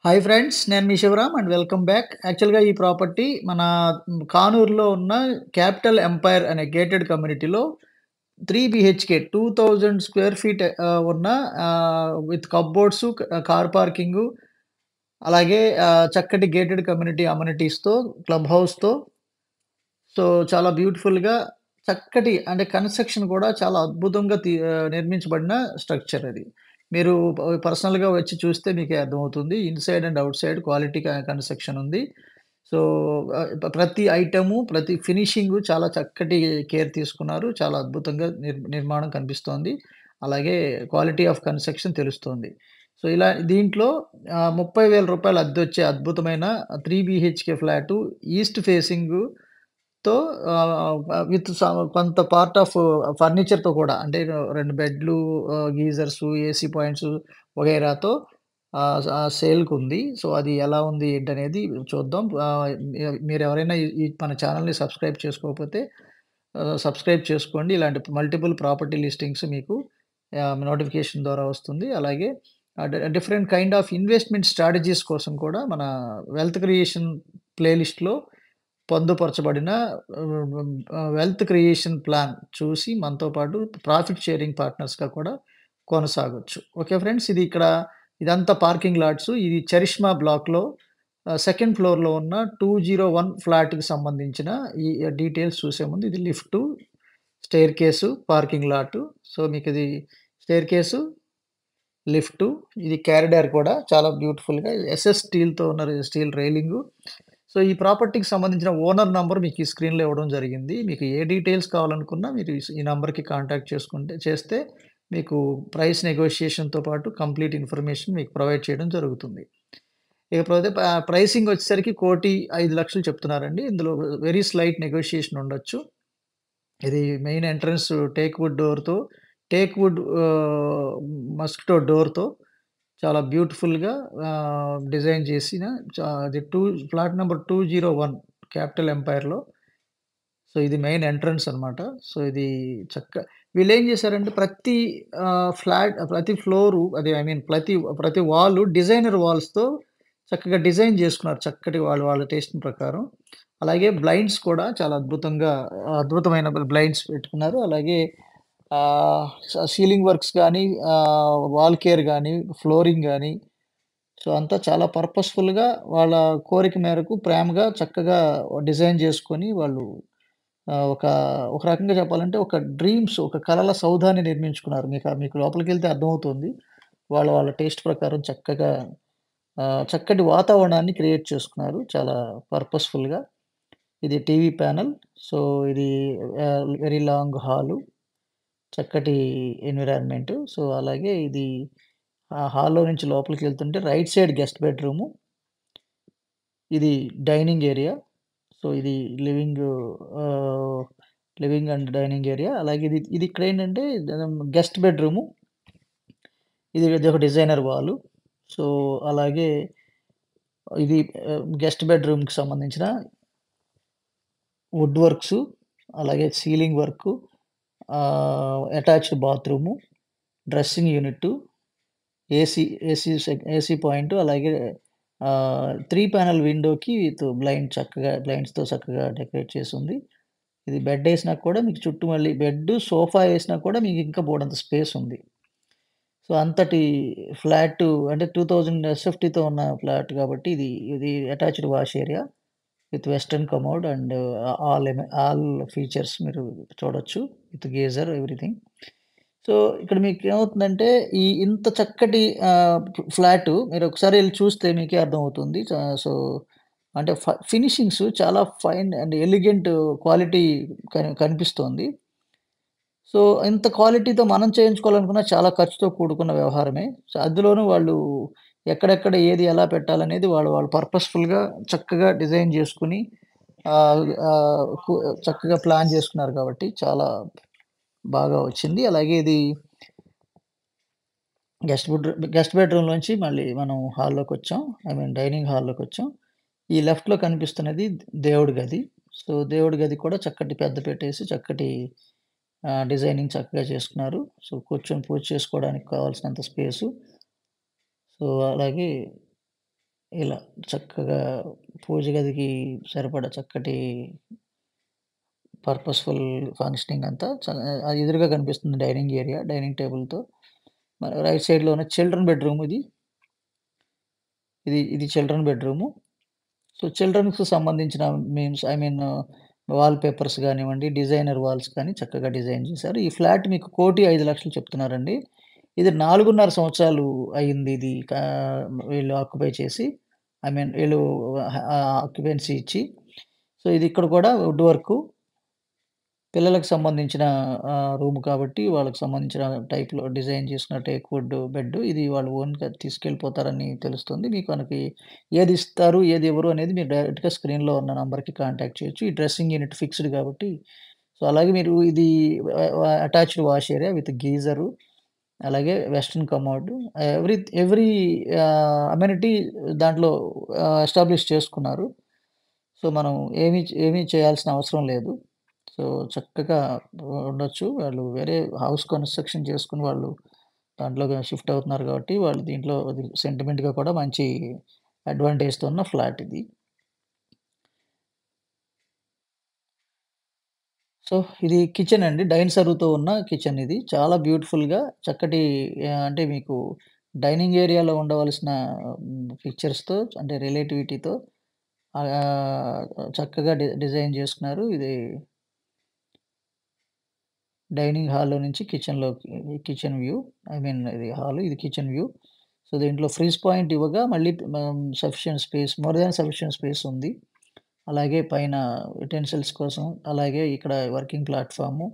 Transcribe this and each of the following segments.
Hi friends. నేను మీ Shivaram and welcome back. యాక్చువల్‌గా ఈ ప్రాపర్టీ మన కానూరులో ఉన్న క్యాపిటల్ ఎంపైర్ అనే గేటెడ్ కమ్యూనిటీలో 3 బీహెచ్‌కే 2000 స్క్వేర్ ఫీట్ ఉన్న విత్ కప్‌బోర్డ్స్, కార్ పార్కింగు, అలాగే చక్కటి గేటెడ్ కమ్యూనిటీ అమ్యూనిటీస్‌తో, క్లబ్ హౌస్‌తో, సో, చాలా బ్యూటిఫుల్‌గా చక్కటి అంటే కన్‌స్ట్రక్షన్ కూడా చాలా అద్భుతంగా నిర్మించబడిన స్ట్రక్చర్ అది. మీరు పర్సనల్‌గా వచ్చి చూస్తే మీకే అర్థమవుతుంది. Inside and outside quality construction ఉంది. సో, ప్రతి ఐటెము, ప్రతి ఫినిషింగు చాలా చక్కటి కేర్ తీసుకున్నారు. చాలా అద్భుతంగా నిర్మాణం కనిపిస్తోంది. అలాగే క్వాలిటీ ఆఫ్ కన్‌స్ట్రక్షన్ తెలుస్తోంది. సో, ఇలా దీంట్లో రూ. 30,000 అద్దెొచ్చే అద్భుతమైన 3 బీహెచ్‌కే ఫ్లాటు ఈస్ట్ ఫేసింగ్‌తో విత్ కొంత పార్ట్ ఆఫ్ ఫర్నిచర్‌తో కూడా అంటే 2 బెడ్‌లు, గీజర్సు, ఏసీ పాయింట్సు వగైరాతో సేల్‌కుంది. సో, అది ఎలా ఉంది ఏంటనేది చూద్దాం. మీరెవరైనా ఈ ఈ మన ఛానెల్‌ని సబ్స్క్రైబ్ చేసుకోకపోతే సబ్స్క్రైబ్ చేసుకోండి. ఇలాంటి మల్టిపుల్ ప్రాపర్టీ లిస్టింగ్స్ మీకు నోటిఫికేషన్ ద్వారా వస్తుంది. అలాగే different kind of investment strategies కోసం కూడా మన వెల్త్ క్రియేషన్ ప్లేలిస్ట్‌లో పొందుపరచబడిన వెల్త్ క్రియేషన్ ప్లాన్ చూసి మనతో పాటు ప్రాఫిట్ షేరింగ్ పార్ట్నర్స్‌గా కూడా కొనసాగొచ్చు. Okay friends. ఇదంతా పార్కింగ్ లాట్సు. ఇది చరిష్మా బ్లాక్‌లో సెకండ్ ఫ్లోర్‌లో ఉన్న 201 ఫ్లాట్‌కి సంబంధించిన ఈ డీటెయిల్స్ చూసే ముందు ఇది lift, staircase, parking lot. So, మీకిది స్టెయిర్‌కేసు, లిఫ్టు, ఇది కారిడార్ కూడా చాలా బ్యూటిఫుల్‌గా ఎస్ఎస్ స్టీల్‌తో ఉన్న స్టీల్ రైలింగు. సో, ఈ ప్రాపర్టీకి సంబంధించిన ఓనర్ నంబర్ మీకు ఈ స్క్రీన్‌లో ఇవ్వడం జరిగింది. మీకు ఏ డీటెయిల్స్ కావాలనుకున్నా మీరు ఈ నంబర్‌కి కాంటాక్ట్ చేస్తే మీకు ప్రైస్ నెగోషియేషన్‌తో పాటు కంప్లీట్ ఇన్ఫర్మేషన్ మీకు ప్రొవైడ్ చేయడం జరుగుతుంది. ఇకపోతే ప్రైసింగ్ వచ్చేసరికి 1,05,00,000 చెప్తున్నారండి. ఇందులో వెరీ స్లైట్ నెగోషియేషన్ ఉండొచ్చు. ఇది main entrance teak wood mosquito డోర్‌తో చాలా బ్యూటిఫుల్‌గా డిజైన్ చేసిన అది ఫ్లాట్ నంబర్ 201 క్యాపిటల్ ఎంపైర్‌లో. సో, ఇది మెయిన్ ఎంట్రన్స్ అన్నమాట. సో, ఇది వీళ్ళేం చేశారంటే ప్రతి ఫ్లోరు అది ఐ మీన్ ప్రతి వాలు డిజైనర్ వాల్స్‌తో చక్కగా డిజైన్ చేసుకున్నారు. చక్కటి వాళ్ళ టేస్ట్ ప్రకారం. అలాగే బ్లైండ్స్ కూడా చాలా అద్భుతమైన బ్లైండ్స్ పెట్టుకున్నారు. అలాగే సీలింగ్ వర్క్స్ గానీ, వాల్ కేర్ గానీ, ఫ్లోరింగ్ గానీ, సో, అంతా చాలా పర్పస్‌ఫుల్‌గా వాళ్ళ కోరిక మేరకు ప్రేమగా చక్కగా డిజైన్ చేసుకొని వాళ్ళు ఒక ఒక రకంగా చెప్పాలంటే ఒక కలల సౌధాన్ని నిర్మించుకున్నారు. మీకు లోపలికెళ్తే అర్థమవుతుంది. వాళ్ళ టేస్ట్ ప్రకారం చక్కటి వాతావరణాన్ని క్రియేట్ చేసుకున్నారు. చాలా పర్పస్‌ఫుల్‌గా. ఇది టీవీ ప్యానెల్. సో, ఇది వెరీ లాంగ్ హాలు. చక్కటి ఎన్విరాన్మెంటు. సో, అలాగే ఇది ఆ హాల్‌లో నుంచి లోపలికెళ్తుంటే రైట్ సైడ్ గెస్ట్ బెడ్‌రూము. ఇది డైనింగ్ ఏరియా. సో, ఇది living ah, living and dining area. అలాగే ఇది ఇక్కడేంటంటే గెస్ట్ బెడ్‌రూము. ఇదొక డిజైనర్ వాలు. సో, అలాగే ఇది గెస్ట్ బెడ్‌రూమ్‌కి సంబంధించిన వుడ్ వర్క్సు, అలాగే ceiling work, attached bathroom, dressing unit, AC AC point, అలాగే 3 ప్యానెల్ విండోకి విత్ బ్లైండ్స్‌తో చక్కగా డెకరేట్ చేసుంది. ఇది బెడ్డేసినా కూడా మీకు చుట్టూ మళ్ళీ సోఫా ఏసినా కూడా మీకు ఇంకా బోలెడంత స్పేస్ ఉంది. సో, అంతటి ఫ్లాటు అంటే 2000 ఎస్ఎఫ్‌టీతో ఉన్న ఫ్లాట్ కాబట్టి ఇది attached wash area with western commode and all features మీరు చూడొచ్చు. With geyser everything. సో, ఇక్కడ మీకేమవుతుందంటే ఇంత చక్కటి ఫ్లాటు మీరొకసారి ఎళ్లి చూస్తే మీకే అర్థమవుతుంది. సో, అంటే ఫినిషింగ్స్ చాలా ఫైన్ అండ్ ఎలిగెంట్ క్వాలిటీ కనిపిస్తోంది. సో, ఇంత క్వాలిటీతో మనం చేయించుకోవాలనుకున్న చాలా ఖర్చుతో కూడుకున్న వ్యవహారమే. సో, అందులోనూ వాళ్ళు ఎక్కడెక్కడ ఏది ఎలా పెట్టాలనేది వాళ్ళు పర్పస్‌ఫుల్‌గా చక్కగా డిజైన్ జేసుకొని ఆహ్, ఆహ్, కు చక్కగా ప్లాన్ జేసుకున్నారు కాబట్టి చాలా బాగా వచ్చింది. అలాగే ఇది గెస్ట్ బెడ్‌రూమ్‌లోంచి మళ్ళీ మనం హాల్లోకొచ్చాం. ఐ మీన్ డైనింగ్ హాల్లోకొచ్చాం. ఈ లెఫ్ట్‌లో కనిపిస్తున్నది దేవుడి గది. సో, దేవుడి గది కూడా చక్కటి పెద్ద పెట్టేసి చక్కటి డిజైనింగ్ చక్కగా చేసుకున్నారు. సో, కూర్చొని పూజ చేసుకోవడానికి కావాల్సినంత స్పేసు. సో, అలాగే ఇలా చక్కగా పూజ గదికి సరిపడా చక్కటి పర్పస్‌ఫుల్ ఫంక్షనింగ్ అంతా ఎదురుగా కనిపిస్తుంది డైనింగ్ ఏరియా. డైనింగ్ టేబుల్‌తో. మన రైట్ సైడ్‌లోనే చిల్డ్రన్ బెడ్‌రూమ్ ఇది. ఇది చిల్డ్రన్ బెడ్‌రూము. సో, చిల్డ్రన్స్‌కి సంబంధించిన ఐ మీన్ వాల్ పేపర్స్ గానివ్వండి, డిజైనర్ వాల్స్ కానీ చక్కగా డిజైన్ చేశారు. ఈ ఫ్లాట్ మీకు 1,05,00,000 చెప్తున్నారండి. ఇది 4.5 సంవత్సరాలు అయింది ఇది వీళ్ళు ఆక్యుపై చేసి. ఐ మీన్ వీళ్ళు ఆక్యుపెన్సీ ఇచ్చి. సో, ఇది ఇక్కడ కూడా వుడ్ వర్కు. పిల్లలకు సంబంధించిన రూమ్ కాబట్టి వాళ్ళకి సంబంధించిన టైప్‌లో డిజైన్ చేసిన టేక్ వుడ్ బెడ్. ఇది వాళ్ళు ఓన్‌గా తీసుకెళ్ళిపోతారని తెలుస్తుంది. మీకు మనకి ఏది ఇస్తారు, ఏది ఇవ్వరు అనేది మీరు డైరెక్ట్‌గా స్క్రీన్‌లో ఉన్న నంబర్‌కి కాంటాక్ట్ చేయొచ్చు. ఈ డ్రెస్సింగ్ యూనిట్ ఫిక్స్‌డ్ కాబట్టి సో, అలాగే మీరు ఇది attached wash area with geyser, అలాగే western commode every every amenity దాంట్లో ఎస్టాబ్లిష్ చేసుకున్నారు. సో, మనం ఏమీ చేయాల్సిన అవసరం లేదు. సో, చక్కగా ఉండొచ్చు. వాళ్ళు వేరే హౌస్ కన్‌స్ట్రక్షన్ చేసుకొని వాళ్ళు దాంట్లోకి షిఫ్ట్ అవుతున్నారు కాబట్టి, వాళ్ళు దీంట్లో సెంటిమెంట్‌గా కూడా మంచి అడ్వాంటేజ్‌తో ఉన్న ఫ్లాట్ ఇది. సో, ఇది కిచెన్ అండి. డైన్ సర్వ్‌తో ఉన్న కిచెన్ ఇది. చాలా బ్యూటిఫుల్‌గా చక్కటి అంటే మీకు డైనింగ్ ఏరియాలో ఉండవలసిన ఫీచర్స్‌తో అంటే రిలేటివిటీతో ఆహ్, చక్కగా డిజైన్ చేసుకున్నారు. ఇది డైనింగ్ హాల్‌లో నుంచి కిచెన్‌లోకి కిచెన్ వ్యూ. ఐ మీన్ ఇది హాలు, ఇది కిచెన్ వ్యూ. సో, దీంట్లో ఫ్రీజ్ పాయింట్ ఇవ్వగా మళ్ళీ sufficient space more than sufficient space ఉంది. అలాగే పైన యుటెన్సిల్స్ కోసం, అలాగే ఇక్కడ వర్కింగ్ ప్లాట్‌ఫార్ము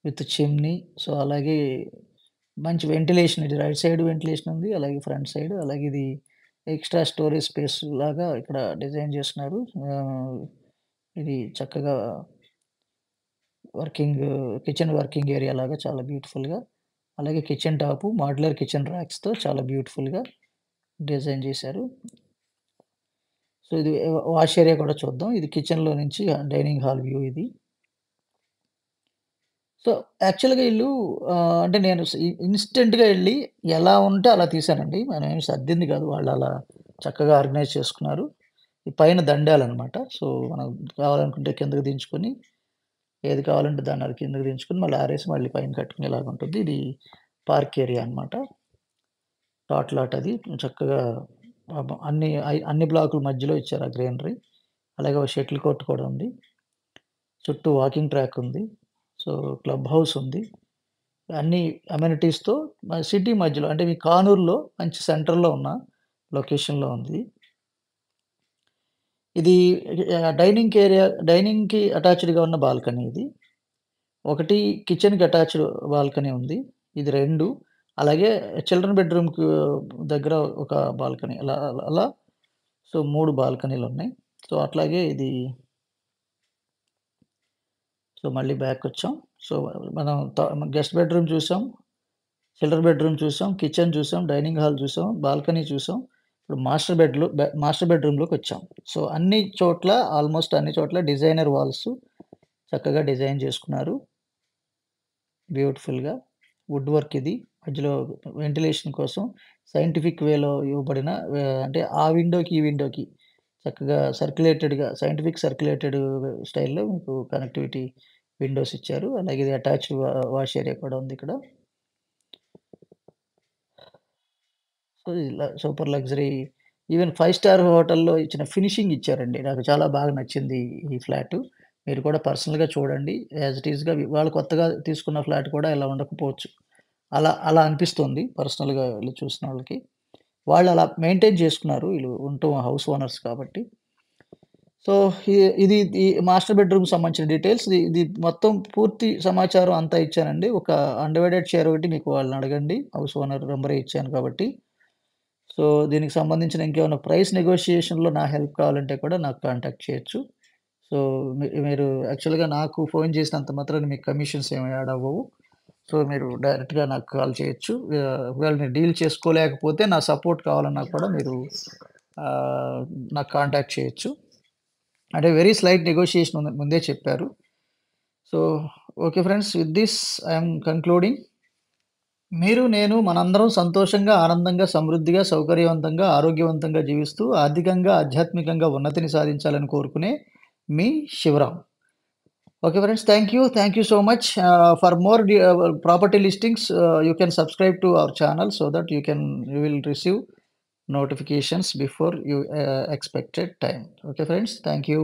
విత్ చిమ్నీ. సో, అలాగే మంచి వెంటిలేషన్ ఇది రైట్ సైడ్ వెంటిలేషన్ ఉంది. అలాగే ఫ్రంట్ సైడ్ అలాగే ఇది ఎక్స్‌ట్రా స్టోరేజ్ స్పేస్ లాగా ఇక్కడ డిజైన్ చేస్తున్నారు. ఆహ్, ఇది చక్కగా వర్కింగ్ వర్కింగ్ ఏరియా లాగా చాలా బ్యూటిఫుల్‌గా, అలాగే కిచెన్ టాపు మాడ్యులర్ కిచెన్ ర్యాక్స్‌తో చాలా బ్యూటిఫుల్‌గా డిజైన్ చేశారు. సో, ఇది వాష్ ఏరియా కూడా చూద్దాం. ఇది కిచెన్‌లో నుంచి డైనింగ్ హాల్ వ్యూ ఇది. సో, యాక్చువల్‌గా ఈళ్ళు అంటే నేను ఇన్‌స్టంట్‌గా ఎళ్లి ఎలా ఉంటే అలా తీశానండి. మనమేమి సర్దింది కాదు. వాళ్ళలా చక్కగా ఆర్గనైజ్ చేసుకున్నారు. ఈ పైన దండాలనమాట. సో, మనం కావాలనుకుంటే కిందకి దించుకొని, ఏది కావాలంటే దాన్ని అది కిందకి దించుకొని, మళ్ళీ ఆరేసి మళ్ళీ పైన కట్టుకునేలాగుంటుంది. ఇది పార్క్ ఏరియా అనమాట. లాట్ అది. చక్కగా అన్ని బ్లాకుల మధ్యలో ఇచ్చారు ఆ గ్రీనరీ. అలాగే ఒక షటిల్ కోర్ట్ కూడా ఉంది. చుట్టూ వాకింగ్ ట్రాక్ ఉంది. సో, క్లబ్ హౌస్ ఉంది. అన్ని అమెనిటీస్‌తో సిటీ మధ్యలో అంటే మీ కానూరులో మంచి సెంటర్‌లో ఉన్న లొకేషన్‌లో ఉంది. ఇది డైనింగ్‌కి అటాచ్డ్‌గా ఉన్న బాల్కనీ ఇది. ఒకటి కిచెన్‌కి అటాచ్డ్ బాల్కనీ ఉంది. ఇది 2 అలాగే చిల్డ్రన్ బెడ్‌రూమ్‌కి దగ్గర ఒక బాల్కనీ అలా సో, 3 బాల్కనీలున్నాయి. సో, అట్లాగే ఇది సో, మళ్ళీ బ్యాకొచ్చాం. సో, మనం గెస్ట్ బెడ్‌రూమ్ చూసాం. చిల్డ్రన్ బెడ్‌రూమ్ చూసాం. కిచెన్ చూసాం. డైనింగ్ హాల్ చూసాం. బాల్కనీ చూసాం. ఇప్పుడు మాస్టర్ బెడ్‌రూమ్‌లోకొచ్చాం. సో, ఆల్‌మోస్ట్ అన్ని చోట్ల డిజైనర్ వాల్స్ చక్కగా డిజైన్ చేసుకున్నారు. బ్యూటిఫుల్‌గా. వుడ్ వర్క్ ఇది. మధ్యలో వెంటిలేషన్ కోసం సైంటిఫిక్ వేలో ఇవ్వబడిన అంటే ఆ విండోకి, ఈ విండోకి చక్కగా సర్క్యులేటెడ్ స్టైల్‌లో మీకు కనెక్టివిటీ విండోస్ ఇచ్చారు. అలాగే ఇది అటాచ్డ్ వాష్ ఏరియా కూడా ఉంది ఇక్కడ. సో, ఇలా సూపర్ లగ్జరీ ఈవెన్ 5 స్టార్ హోటల్‌లో ఇచ్చిన ఫినిషింగ్ ఇచ్చారండి. నాకు చాలా బాగా నచ్చింది ఈ ఫ్లాటు. మీరు కూడా పర్సనల్‌గా చూడండి. యాజ్ ఇట్ ఈస్‌గా వాళ్ళు కొత్తగా తీసుకున్న ఫ్లాట్ కూడా ఇలా ఉండకపోవచ్చు. అలా అనిపిస్తుంది పర్సనల్‌గా ఎళ్లి చూసినోళ్ళకి. వాళ్ళలా మెయింటైన్ చేసుకున్నారు. వీళ్ళు హౌస్ ఓనర్స్ కాబట్టి. సో, ఇ ఇది ఈ మాస్టర్ బెడ్‌రూమ్‌కి సంబంధించిన డీటెయిల్స్. ఇది మొత్తం పూర్తి సమాచారం అంతా ఇచ్చానండి. ఒక అన్‌డివైడెడ్ షేర్ ఒకటి మీకు వాళ్ళనడగండి. హౌస్ ఓనర్ నంబరే ఇచ్చాను కాబట్టి. సో, దీనికి సంబంధించిన ఇంకేమైనా ప్రైస్ నెగోషియేషన్‌లో నా హెల్ప్ కావాలంటే కూడా నాకు కాంటాక్ట్ చేయొచ్చు. సో, మీరు యాక్చువల్‌గా నాకు ఫోను చేసినంత మాత్రాన మీకు కమిషన్స్ ఏమి యాడ్ అవ్వవు. సో, మీరు డైరెక్ట్‌గా నాకు కాల్ చేయొచ్చు. ఒకవేళ మీరు డీల్ చేసుకోలేకపోతే నా సపోర్ట్ కావాలన్నా కూడా మీరు ఆహ్, నాకు కాంటాక్ట్ చేయొచ్చు. అంటే వెరీ స్లైట్ నెగోషియేషన్ ముందే చెప్పారు. So, okay friends with this I am concluding. మీరు, నేను మనందరం సంతోషంగా, ఆనందంగా, సమృద్ధిగా, సౌకర్యవంతంగా, ఆరోగ్యవంతంగా జీవిస్తూ ఆర్థికంగా, ఆధ్యాత్మికంగా ఉన్నతిని సాధించాలని కోరుకునే మీ Sivaram. Okay, friends. Thank you. Thank you so much. For more property listings, you can subscribe to our channel so that you will receive notifications before you expected time. Okay, friends. Thank you.